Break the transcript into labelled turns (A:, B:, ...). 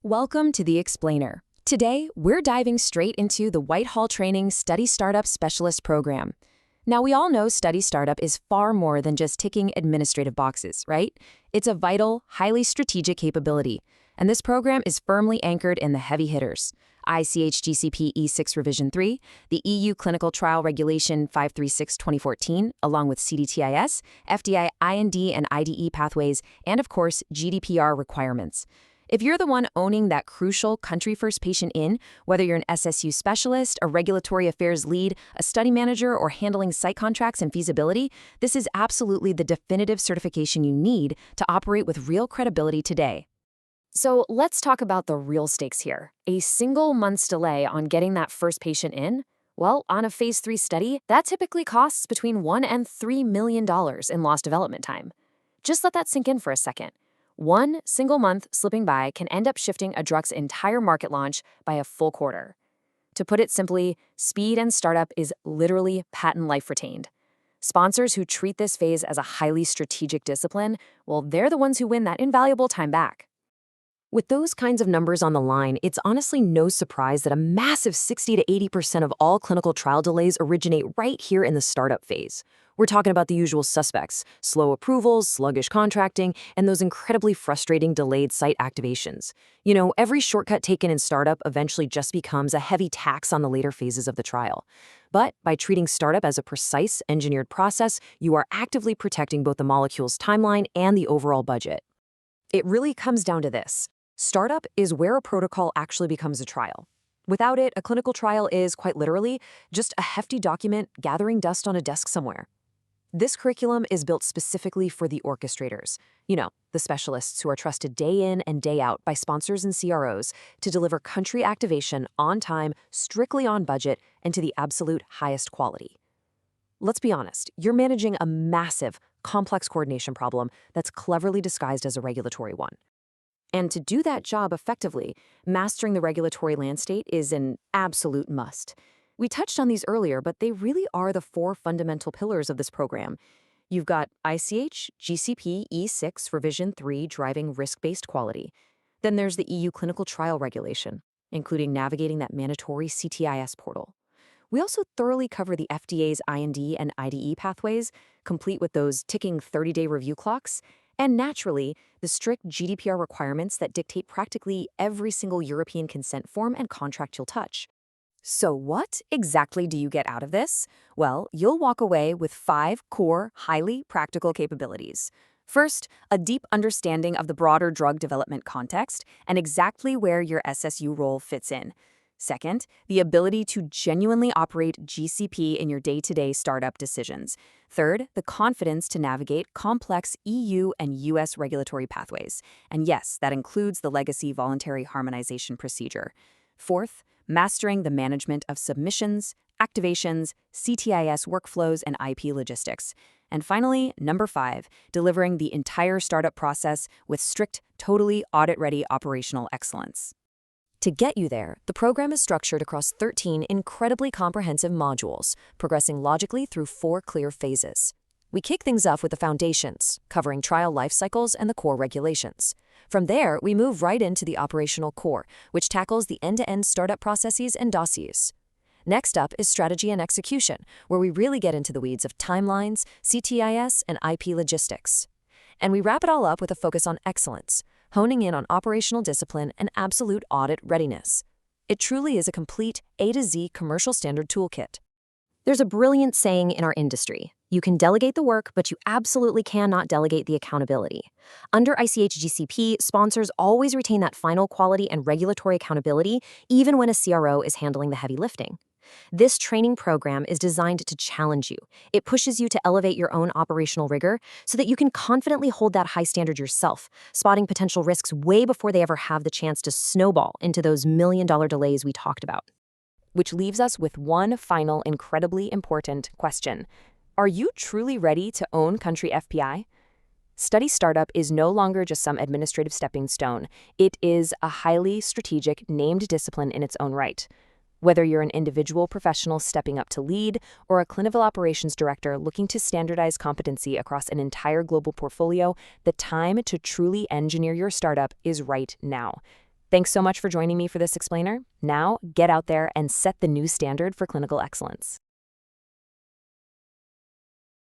A: Welcome to The Explainer. Today, we're diving straight into the Whitehall Training Study Startup Specialist Program. Now, we all know Study Startup is far more than just ticking administrative boxes, right? It's a vital, highly strategic capability. And this program is firmly anchored in the heavy hitters: ICH-GCP E6 Revision 3, the EU Clinical Trial Regulation 536/2014, along with CDTIS, FDI IND and IDE pathways, and of course, GDPR requirements. If you're the one owning that crucial country-first patient in, whether you're an SSU specialist, a regulatory affairs lead, a study manager, or handling site contracts and feasibility, this is absolutely the definitive certification you need to operate with real credibility today. So let's talk about the real stakes here. A single month's delay on getting that first patient in? Well, on a phase 3 study, that typically costs between $1 and $3 million in lost development time. Just let that sink in for a second. One single month slipping by can end up shifting a drug's entire market launch by a full quarter. To put it simply, speed and startup is literally patent life retained. Sponsors who treat this phase as a highly strategic discipline, well, they're the ones who win that invaluable time back. With those kinds of numbers on the line, it's honestly no surprise that a massive 60 to 80% of all clinical trial delays originate right here in the startup phase. We're talking about the usual suspects: slow approvals, sluggish contracting, and those incredibly frustrating delayed site activations. You know, every shortcut taken in startup eventually just becomes a heavy tax on the later phases of the trial. But by treating startup as a precise, engineered process, you are actively protecting both the molecule's timeline and the overall budget. It really comes down to this. Startup is where a protocol actually becomes a trial. Without it, a clinical trial is, quite literally, just a hefty document gathering dust on a desk somewhere. This curriculum is built specifically for the orchestrators, the specialists who are trusted day in and day out by sponsors and CROs to deliver country activation on time, strictly on budget, and to the absolute highest quality. Let's be honest, you're managing a massive, complex coordination problem that's cleverly disguised as a regulatory one. And to do that job effectively, mastering the regulatory landscape is an absolute must. We touched on these earlier, but they really are the 4 fundamental pillars of this program. You've got ICH-GCP E6 Revision 3 driving risk-based quality. Then there's the EU Clinical Trial Regulation, including navigating that mandatory CTIS portal. We also thoroughly cover the FDA's IND and IDE pathways, complete with those ticking 30-day review clocks, and naturally, the strict GDPR requirements that dictate practically every single European consent form and contract you'll touch. So what exactly do you get out of this? Well, you'll walk away with 5 core, highly practical capabilities. First, a deep understanding of the broader drug development context and exactly where your SSU role fits in. Second, the ability to genuinely operate GCP in your day-to-day startup decisions. Third, the confidence to navigate complex EU and US regulatory pathways. And yes, that includes the legacy voluntary harmonization procedure. Fourth, mastering the management of submissions, activations, CTIS workflows, and IP logistics. And finally, number 5, delivering the entire startup process with strict, totally audit-ready operational excellence. To get you there, the program is structured across 13 incredibly comprehensive modules, progressing logically through 4 clear phases. We kick things off with the foundations, covering trial life cycles and the core regulations. From there, we move right into the operational core, which tackles the end-to-end startup processes and dossiers. Next up is strategy and execution, where we really get into the weeds of timelines, CTIS, and IP logistics. And we wrap it all up with a focus on excellence, honing in on operational discipline and absolute audit readiness. It truly is a complete A to Z commercial standard toolkit. There's a brilliant saying in our industry: you can delegate the work, but you absolutely cannot delegate the accountability. Under ICH-GCP, sponsors always retain that final quality and regulatory accountability, even when a CRO is handling the heavy lifting. This training program is designed to challenge you. It pushes you to elevate your own operational rigor so that you can confidently hold that high standard yourself, spotting potential risks way before they ever have the chance to snowball into those million-dollar delays we talked about. Which leaves us with one final incredibly important question. Are you truly ready to own country FPI? Study startup is no longer just some administrative stepping stone. It is a highly strategic, named discipline in its own right. Whether you're an individual professional stepping up to lead or a clinical operations director looking to standardize competency across an entire global portfolio, the time to truly engineer your startup is right now. Thanks so much for joining me for this explainer. Now, get out there and set the new standard for clinical excellence.